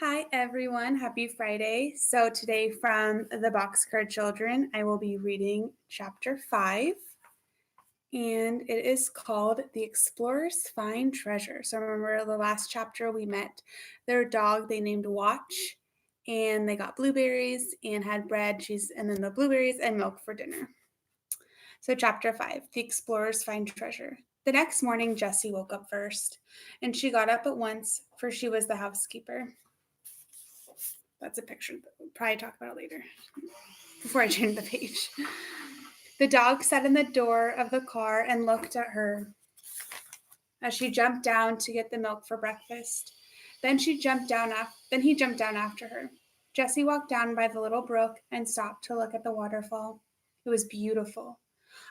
Hi everyone, happy Friday. So today from the Boxcar Children, I will be reading chapter 5, and it is called The Explorers Find Treasure. So remember the last chapter we met their dog they named Watch, and they got blueberries and had bread, cheese, and then the blueberries and milk for dinner. So chapter 5, The Explorers Find Treasure. The next morning, Jessie woke up first, and she got up at once, for she was the housekeeper. That's a picture. We'll probably talk about it later before I change the page. The dog sat in the door of the car and looked at her as she jumped down to get the milk for breakfast. Then he jumped down after her. Jessie walked down by the little brook and stopped to look at the waterfall. It was beautiful.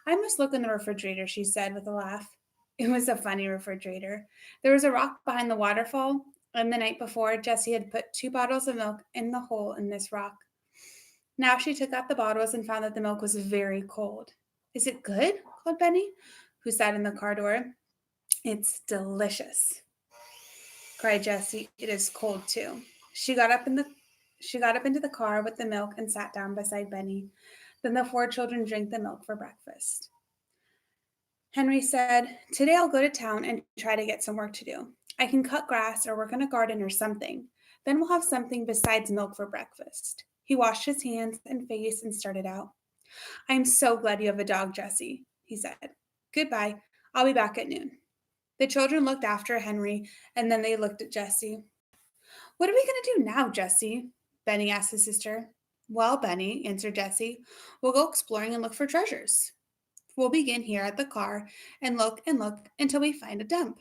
I must look in the refrigerator, she said with a laugh. It was a funny refrigerator. There was a rock behind the waterfall, and the night before, Jessie had put 2 bottles of milk in the hole in this rock. Now she took out the bottles and found that the milk was very cold. Is it good? Called Benny, who sat in the car door. It's delicious, cried Jessie. It is cold too. She got up into the car with the milk and sat down beside Benny. Then the 4 children drank the milk for breakfast. Henry said, "Today I'll go to town and try to get some work to do. I can cut grass or work in a garden or something. Then we'll have something besides milk for breakfast." He washed his hands and face and started out. "I am so glad you have a dog, Jessie," he said. "Goodbye. I'll be back at noon." The children looked after Henry, and then they looked at Jessie. "What are we going to do now, Jessie?" Benny asked his sister. "Well, Benny," answered Jessie, "we'll go exploring and look for treasures. We'll begin here at the car and look until we find a dump."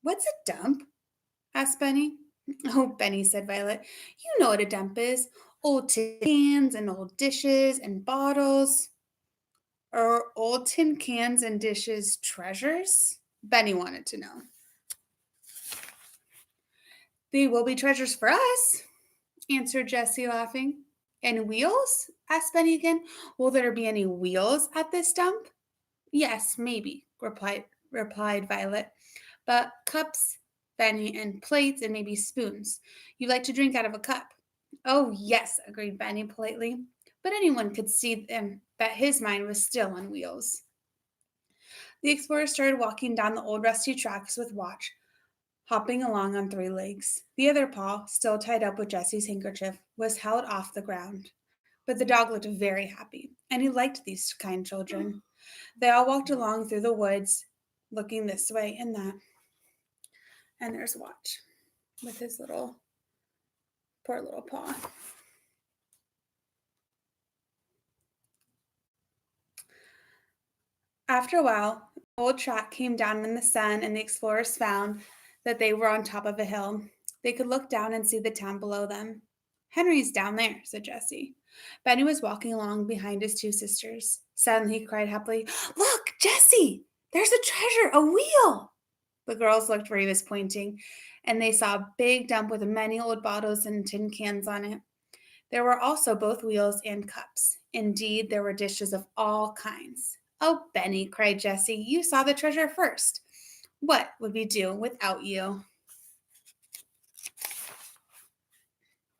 "What's a dump?" asked Benny. "Oh, Benny," said Violet, "you know what a dump is. Old tin cans and old dishes and bottles." "Are old tin cans and dishes treasures?" Benny wanted to know. "They will be treasures for us," answered Jessie, laughing. "And wheels?" asked Benny again. "Will there be any wheels at this dump?" "Yes, maybe," replied Violet. "But cups, Benny, and plates, and maybe spoons. You like to drink out of a cup." "Oh, yes," agreed Benny politely. But anyone could see that his mind was still on wheels. The explorers started walking down the old rusty tracks with Watch, hopping along on 3 legs. The other paw, still tied up with Jessie's handkerchief, was held off the ground. But the dog looked very happy, and he liked these kind children. They all walked along through the woods, looking this way and that. And there's Watch with his poor little paw. After a while, the old track came down in the sun, and the explorers found that they were on top of a hill. They could look down and see the town below them. "Henry's down there," said Jessie. Benny was walking along behind his 2 sisters. Suddenly he cried happily, "Look, Jessie! There's a treasure, a wheel!" The girls looked where he was pointing, and they saw a big dump with many old bottles and tin cans on it. There were also both wheels and cups. Indeed, there were dishes of all kinds. "Oh, Benny," cried Jessie, "you saw the treasure first. What would we do without you?"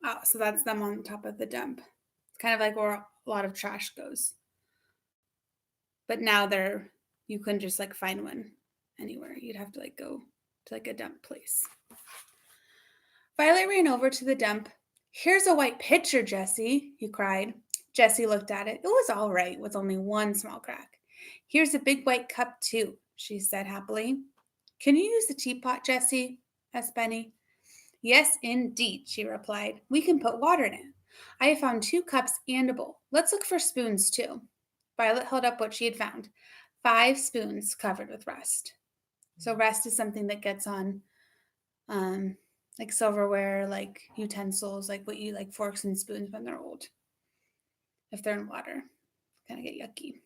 Oh, so that's them on top of the dump. It's kind of like where a lot of trash goes. But now you couldn't just like find one anywhere. You'd have to like go to like a dump place. Violet ran over to the dump. "Here's a white pitcher, Jessie," he cried. Jessie looked at it. It was all right, with only one small crack. "Here's a big white cup, too," she said happily. "Can you use the teapot, Jessie?" asked Benny. "Yes, indeed," she replied. "We can put water in it. I have found 2 cups and a bowl. Let's look for spoons, too." Violet held up what she had found. 5 spoons covered with rust. So rust is something that gets on like silverware, like utensils, like what you like forks and spoons when they're old. If they're in water, kind of get yucky.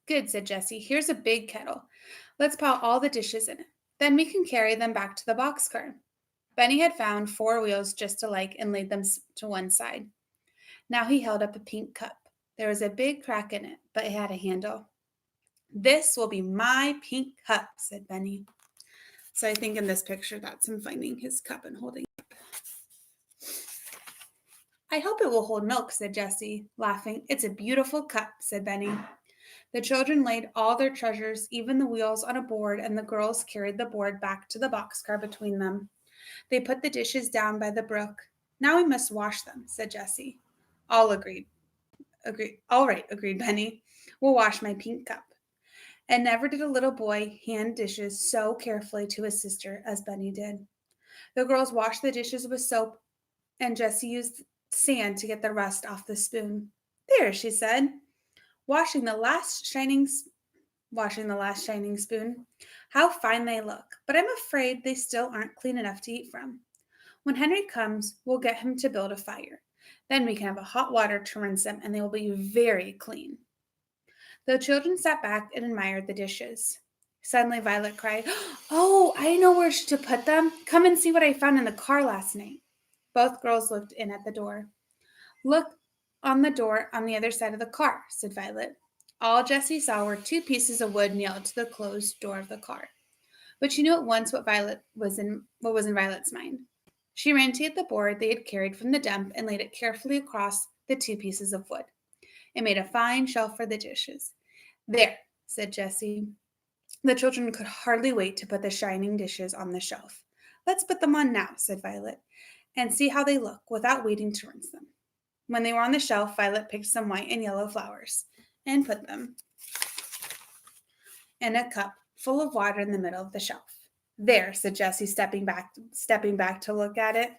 "Good," said Jessie. "Here's a big kettle. Let's pile all the dishes in it. Then we can carry them back to the boxcar." Benny had found 4 wheels just alike and laid them to one side. Now he held up a pink cup. There was a big crack in it, but it had a handle. "This will be my pink cup," said Benny. So I think in this picture, that's him finding his cup and holding it. I hope it will hold milk, said Jessie, laughing. It's a beautiful cup, said Benny. The children laid all their treasures, even the wheels, on a board, and the girls carried the board back to the boxcar between them. They put the dishes down by the brook. Now we must wash them, said Jessie. All agreed. All right, agreed Benny. We'll wash my pink cup. And never did a little boy hand dishes so carefully to his sister as Benny did. The girls washed the dishes with soap, and Jessie used sand to get the rust off the spoon. There, she said, washing the last shining spoon. How fine they look, but I'm afraid they still aren't clean enough to eat from. When Henry comes, we'll get him to build a fire. Then we can have a hot water to rinse them, and they will be very clean. The children sat back and admired the dishes. Suddenly, Violet cried, Oh, I know where to put them. Come and see what I found in the car last night. Both girls looked in at the door. Look on the door on the other side of the car, said Violet. All Jessie saw were 2 pieces of wood nailed to the closed door of the car. But she knew at once what was in Violet's mind. She ran to get the board they had carried from the dump and laid it carefully across the 2 pieces of wood. It made a fine shelf for the dishes. There, said Jessie. The children could hardly wait to put the shining dishes on the shelf. Let's put them on now, said Violet, and see how they look without waiting to rinse them. When they were on the shelf, Violet picked some white and yellow flowers and put them in a cup full of water in the middle of the shelf. There, said Jessie, stepping back to look at it.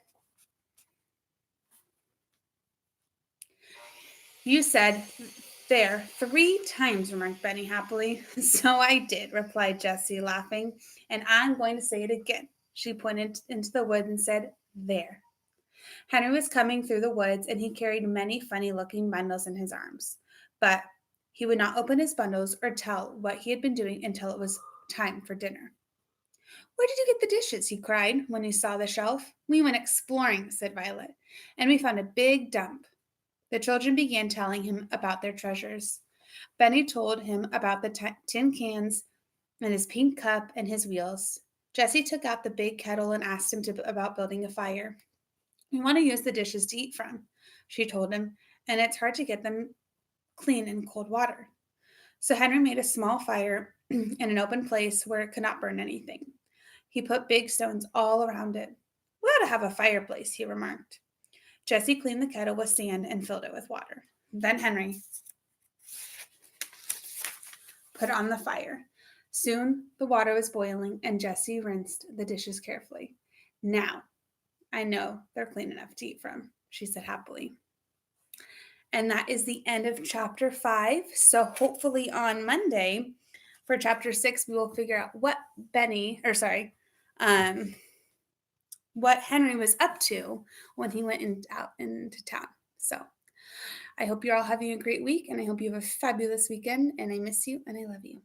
You said there 3 times, remarked Benny happily. So I did, replied Jessie, laughing, and I'm going to say it again. She pointed into the woods and said, there. Henry was coming through the woods, and he carried many funny-looking bundles in his arms. But he would not open his bundles or tell what he had been doing until it was time for dinner. Where did you get the dishes? He cried when he saw the shelf. We went exploring, said Violet, and we found a big dump. The children began telling him about their treasures. Benny told him about the tin cans and his pink cup and his wheels. Jessie took out the big kettle and asked him about building a fire. We want to use the dishes to eat from, she told him, and it's hard to get them clean in cold water. So Henry made a small fire in an open place where it could not burn anything. He put big stones all around it. We ought to have a fireplace, he remarked. Jessie cleaned the kettle with sand and filled it with water. Then Henry put on the fire. Soon the water was boiling, and Jessie rinsed the dishes carefully. Now, I know they're clean enough to eat from, she said happily. And that is the end of chapter 5. So hopefully on Monday for chapter 6, we will figure out what what Henry was up to when he went out into town. So I hope you're all having a great week, and I hope you have a fabulous weekend, and I miss you and I love you.